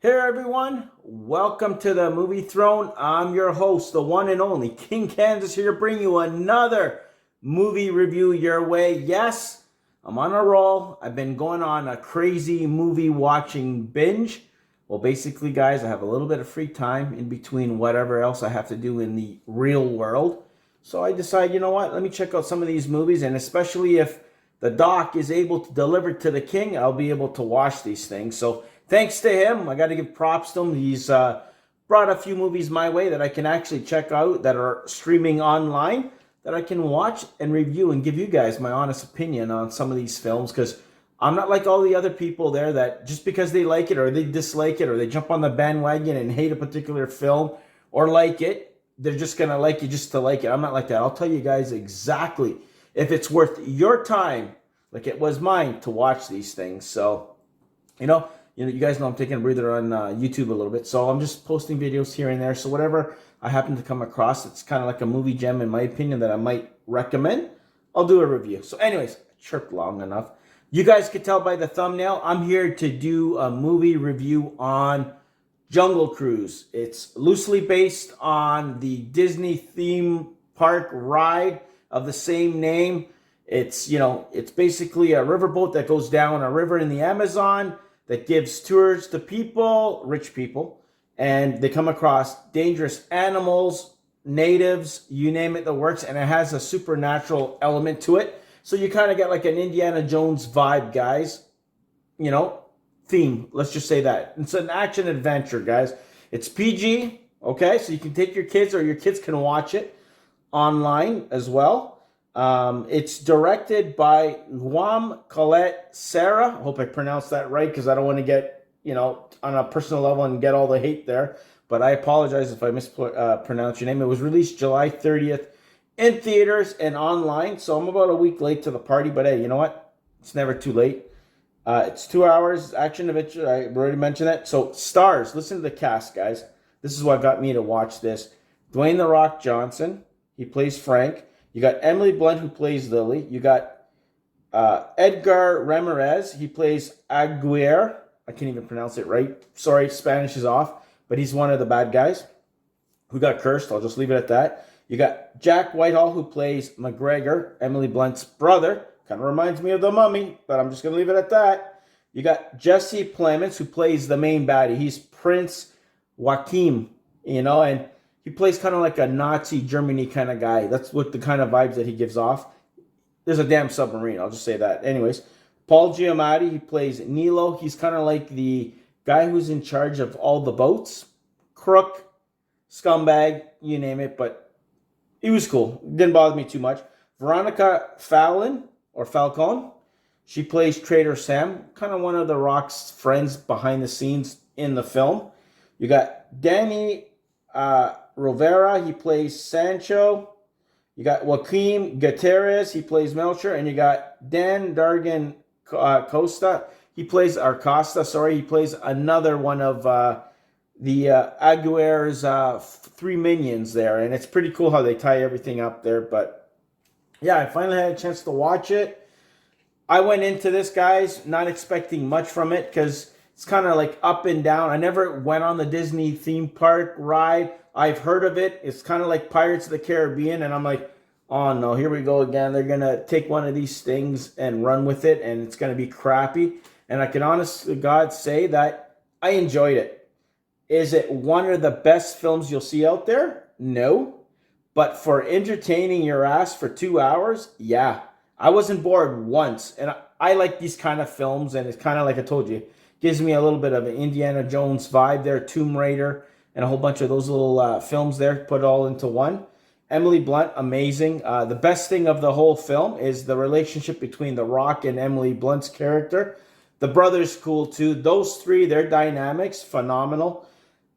Hey everyone, welcome to the Movie Throne. I'm your host, the one and only King Kansas, here to bring you another movie review your way. Yes, I'm on a roll. I've been going on a crazy movie watching binge. Well, basically, guys, I have a little bit of free time in between whatever else I have to do in the real world. So I decide, you know what, let me check out some of these movies, and especially if the doc is able to deliver to the king, I'll be able to watch these things. So thanks to him, I got to give props to him. He's brought a few movies my way that I can actually check out that are streaming online that I can watch and review and give you guys my honest opinion on some of these films, because I'm not like all the other people there that just because they like it or they dislike it or they jump on the bandwagon and hate a particular film or like it, they're just going to like it just to like it. I'm not like that. I'll tell you guys exactly if it's worth your time, like it was mine, to watch these things. So, you guys know I'm taking a breather on YouTube a little bit, so I'm just posting videos here and there. So whatever I happen to come across, it's kind of like a movie gem in my opinion that I might recommend, I'll do a review. So anyways, I chirped long enough. You guys could tell by the thumbnail, I'm here to do a movie review on Jungle Cruise. It's loosely based on the Disney theme park ride of the same name. It's basically a riverboat that goes down a river in the Amazon that gives tours to people, rich people, and they come across dangerous animals, natives, you name it, that works, and it has a supernatural element to it. So you kind of get like an Indiana Jones vibe, guys. Theme. Let's just say that. It's an action adventure, guys. It's PG, okay? So you can take your kids or your kids can watch it online as well. It's directed by Collet-Serra. I hope I pronounced that right because I don't want to get, on a personal level and get all the hate there. But I apologize if I mispronounce your name. It was released July 30th in theaters and online. So I'm about a week late to the party. But hey, you know what? It's never too late. It's 2 hours, action adventure. I already mentioned that. So stars. Listen to the cast, guys. This is what got me to watch this. Dwayne "The Rock" Johnson. He plays Frank. You got Emily Blunt, who plays Lily. You got Edgar Ramirez. He plays Aguirre. I can't even pronounce it right. Sorry, Spanish is off. But he's one of the bad guys who got cursed. I'll just leave it at that. You got Jack Whitehall, who plays McGregor, Emily Blunt's brother. Kind of reminds me of the Mummy, but I'm just going to leave it at that. You got Jesse Plemons, who plays the main baddie. He's Prince Joachim, and he plays kind of like a Nazi Germany kind of guy. That's what the kind of vibes that he gives off. There's a damn submarine. I'll just say that. Anyways, Paul Giamatti, he plays Nilo. He's kind of like the guy who's in charge of all the boats. Crook, scumbag, you name it. But he was cool. Didn't bother me too much. Veronica Falcon. She plays Trader Sam. Kind of one of the Rock's friends behind the scenes in the film. You got Dani Rovira, he plays Sancho. You got Joaquim Gutierrez, he plays Melcher, and you got Dan Dargan Costa, he plays he plays another one of the Aguirre's three minions there, and it's pretty cool how they tie everything up there. But yeah, I finally had a chance to watch it. I went into this, guys, not expecting much from it because it's kind of like up and down. I never went on the Disney theme park ride. I've heard of it. It's kind of like Pirates of the Caribbean. And I'm like, oh no, here we go again. They're going to take one of these things and run with it. And it's going to be crappy. And I can honestly, God, say that I enjoyed it. Is it one of the best films you'll see out there? No. But for entertaining your ass for 2 hours, yeah. I wasn't bored once. And I like these kind of films. And it's kind of like I told you, gives me a little bit of an Indiana Jones vibe there, Tomb Raider, and a whole bunch of those little films there, put it all into one. Emily Blunt, amazing. The best thing of the whole film is the relationship between The Rock and Emily Blunt's character. The brother's cool too. Those three, their dynamics, phenomenal.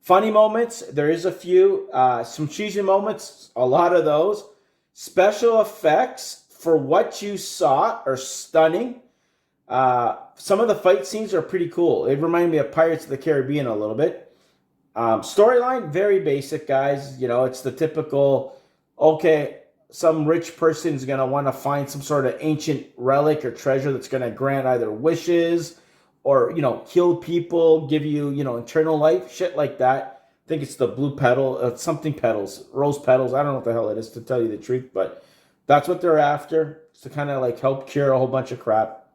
Funny moments, there is a few. Some cheesy moments, a lot of those. Special effects, for what you saw, are stunning. Some of the fight scenes are pretty cool. It reminded me of Pirates of the Caribbean a little bit. Storyline, very basic, guys. It's the typical, okay, some rich person's going to want to find some sort of ancient relic or treasure that's going to grant either wishes or, heal people, give you, eternal life, shit like that. I think it's the blue petal, something petals, rose petals. I don't know what the hell it is, to tell you the truth, but that's what they're after. It's to kind of like help cure a whole bunch of crap.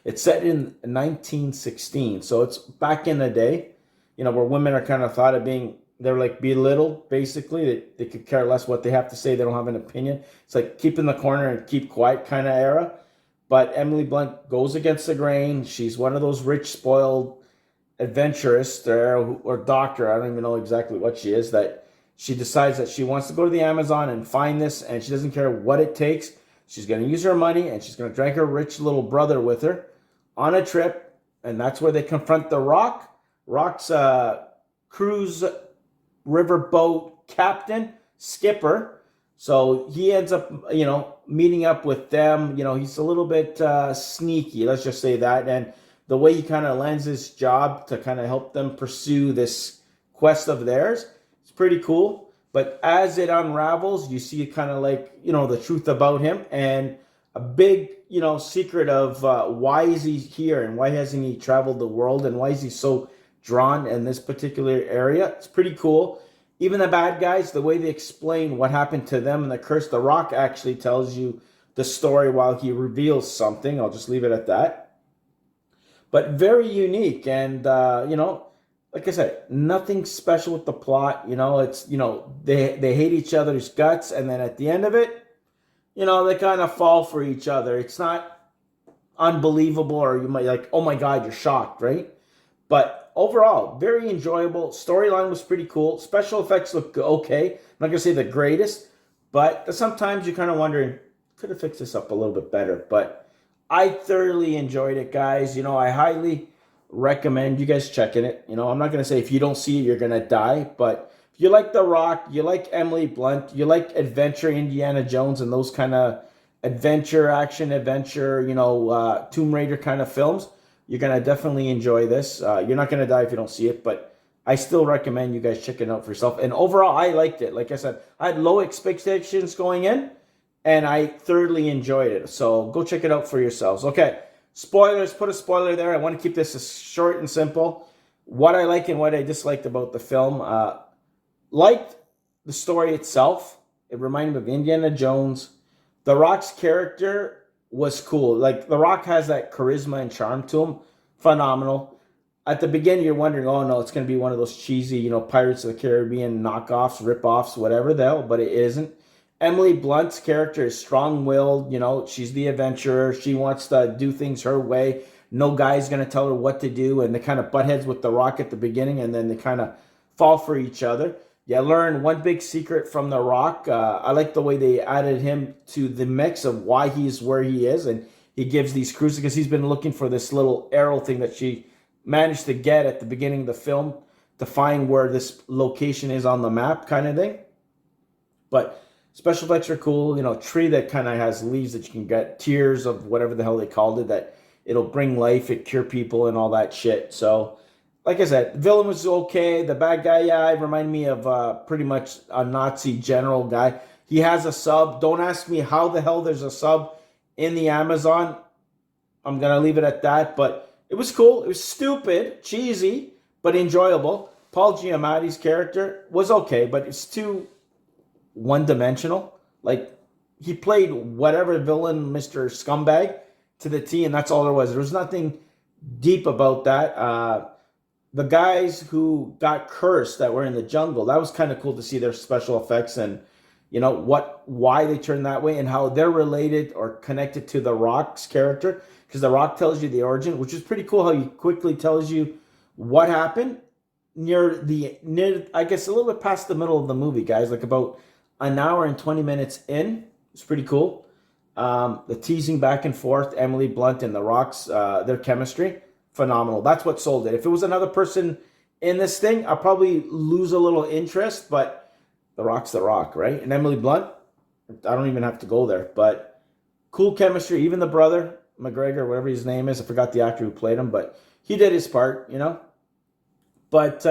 It's set in 1916, so it's back in the day, where women are kind of thought of being, they're like belittled, basically. They could care less what they have to say. They don't have an opinion. It's like keep in the corner and keep quiet kind of era. But Emily Blunt goes against the grain. She's one of those rich, spoiled adventurous or doctor, I don't even know exactly what she is, that she decides that she wants to go to the Amazon and find this, and she doesn't care what it takes. She's going to use her money, and she's going to drag her rich little brother with her on a trip, and that's where they confront the Rock. Rock's cruise riverboat captain, skipper. So he ends up, meeting up with them. He's a little bit sneaky, let's just say that. And the way he kind of lands his job to kind of help them pursue this quest of theirs, it's pretty cool. But as it unravels, you see kind of like, the truth about him, and a big, secret of why is he here, and why hasn't he traveled the world, and why is he so drawn in this particular area. It's pretty cool. Even the bad guys, the way they explain what happened to them and the curse, The Rock actually tells you the story while he reveals something. I'll just leave it at that. But very unique, and like I said, nothing special with the plot. It's they hate each other's guts, and then at the end of it, they kind of fall for each other. It's not unbelievable, or you might like, oh my god, you're shocked, right? But overall, very enjoyable. Storyline was pretty cool. Special effects look okay. I'm not going to say the greatest, but sometimes you're kind of wondering, could have fixed this up a little bit better. But I thoroughly enjoyed it, guys. I highly recommend you guys checking it. I'm not going to say if you don't see it, you're going to die. But if you like The Rock, you like Emily Blunt, you like adventure, Indiana Jones, and those kind of action adventure, Tomb Raider kind of films, you're going to definitely enjoy this. You're not going to die if you don't see it, but I still recommend you guys check it out for yourself. And overall, I liked it. Like I said, I had low expectations going in, and I thoroughly enjoyed it. So go check it out for yourselves. Okay, spoilers, put a spoiler there. I want to keep this as short and simple. What I like and what I disliked about the film. Liked the story itself. It reminded me of Indiana Jones. The Rock's character was cool. Like, The Rock has that charisma and charm to him. Phenomenal. At the beginning, you're wondering, oh no, it's going to be one of those cheesy, Pirates of the Caribbean knockoffs, rip-offs, whatever the hell, but it isn't. Emily Blunt's character is strong-willed. She's the adventurer. She wants to do things her way. No guy's going to tell her what to do, and they kind of butt heads with The Rock at the beginning, and then they kind of fall for each other. You learn one big secret from The Rock. I like the way they added him to the mix of why he's where he is, and he gives these cruises because he's been looking for this little arrow thing that she managed to get at the beginning of the film to find where this location is on the map, kind of thing. But special effects are cool. Tree that kind of has leaves that you can get, tears of whatever the hell they called it, that it'll bring life, it cure people, and all that shit. So, like I said, the villain was okay. The bad guy, it reminded me of pretty much a Nazi general guy. He has a sub. Don't ask me how the hell there's a sub in the Amazon. I'm going to leave it at that. But it was cool. It was stupid, cheesy, but enjoyable. Paul Giamatti's character was okay, but it's too one-dimensional. Like, he played whatever villain, Mr. Scumbag, to the T, and that's all there was. There was nothing deep about that. The guys who got cursed that were in the jungle, that was kind of cool to see their special effects and, why they turned that way and how they're related or connected to The Rock's character. Because The Rock tells you the origin, which is pretty cool how he quickly tells you what happened near, I guess, a little bit past the middle of the movie, guys. Like about an hour and 20 minutes in. It's pretty cool. The teasing back and forth, Emily Blunt and The Rock's, their chemistry, phenomenal. That's what sold it. If it was another person in this thing, I'll probably lose a little interest, but The Rock's The Rock, right? And Emily Blunt, I don't even have to go there, but cool chemistry. Even the brother, McGregor, whatever his name is, I forgot the actor who played him, but he did his part, But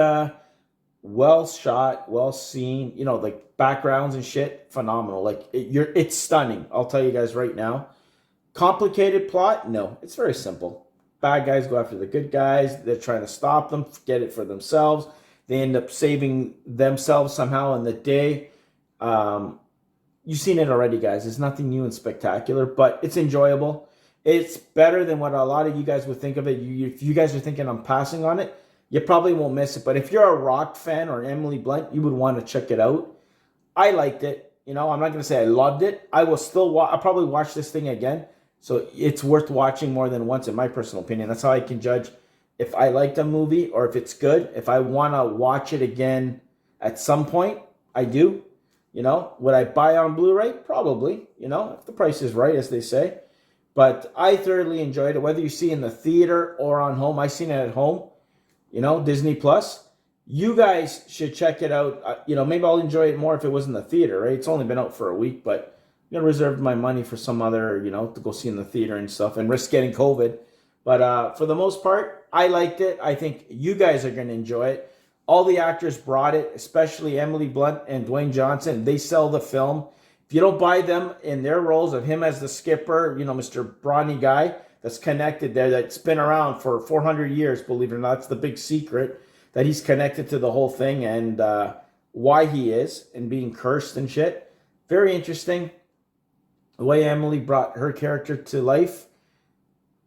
well shot, well seen, like backgrounds and shit, phenomenal. Like it's stunning. I'll tell you guys right now. Complicated plot? No, it's very simple. bad guys go after the good guys. They're trying to stop them, get it for themselves. They end up saving themselves somehow in the day. You've seen it already, guys. It's nothing new and spectacular, but it's enjoyable. It's better than what a lot of you guys would think of it. If you guys are thinking I'm passing on it, you probably won't miss it. But if you're a Rock fan or Emily Blunt, you would want to check it out. I liked it. I'm not going to say I loved it. I will still I'll probably watch this thing again. So it's worth watching more than once, in my personal opinion. That's how I can judge if I liked a movie or if it's good. If I want to watch it again at some point, I do. Would I buy on Blu-ray? Probably, if the price is right, as they say. But I thoroughly enjoyed it, whether you see it in the theater or on home. I seen it at home, Disney Plus. You guys should check it out. Maybe I'll enjoy it more if it was in the theater, right? It's only been out for a week, but I'm going to reserve my money for some other, to go see in the theater and stuff and risk getting COVID. But for the most part, I liked it. I think you guys are going to enjoy it. All the actors brought it, especially Emily Blunt and Dwayne Johnson. They sell the film. If you don't buy them in their roles of him as the skipper, Mr. Brawny guy that's connected there, that's been around for 400 years, believe it or not. It's the big secret that he's connected to the whole thing and why he is and being cursed and shit. Very interesting. The way Emily brought her character to life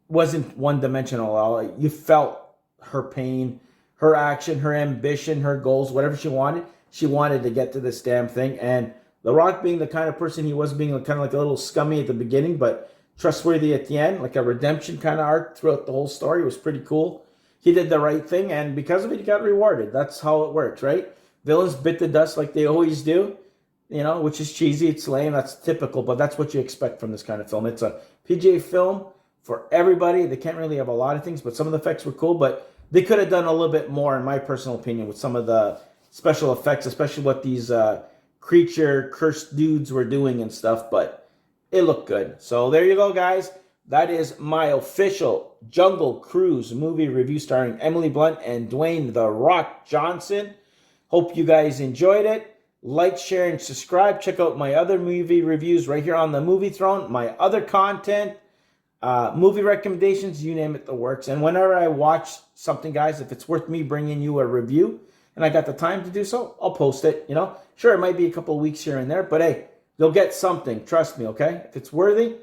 wasn't one-dimensional at all. You felt her pain, her action, her ambition, her goals, whatever she wanted to get to this damn thing. And The Rock, being the kind of person he was, being kind of like a little scummy at the beginning, but trustworthy at the end, like a redemption kind of arc throughout the whole story. It was pretty cool. He did the right thing, and because of it, he got rewarded. That's how it works, right? Villains bit the dust like they always do, which is cheesy. It's lame. That's typical, but that's what you expect from this kind of film. It's a PG film for everybody. They can't really have a lot of things, but some of the effects were cool, but they could have done a little bit more, in my personal opinion, with some of the special effects, especially what these creature cursed dudes were doing and stuff, but it looked good. So there you go, guys. That is my official Jungle Cruise movie review starring Emily Blunt and Dwayne "The Rock" Johnson. Hope you guys enjoyed it. Like, share, and subscribe. Check out my other movie reviews right here on the Movie Throne. My other content, movie recommendations, you name it, the works. And whenever I watch something, guys, if it's worth me bringing you a review and I got the time to do so, I'll post it, Sure, it might be a couple of weeks here and there, but hey, you'll get something. Trust me, okay? If it's worthy,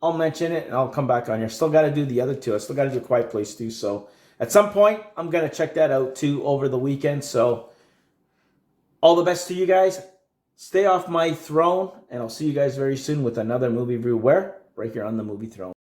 I'll mention it and I'll come back on here. Still got to do the other two. I still got to do Quiet Place too. So at some point, I'm going to check that out too over the weekend. So all the best to you guys. Stay off my throne, and I'll see you guys very soon with another movie review. Where? Right here on the Movie Throne.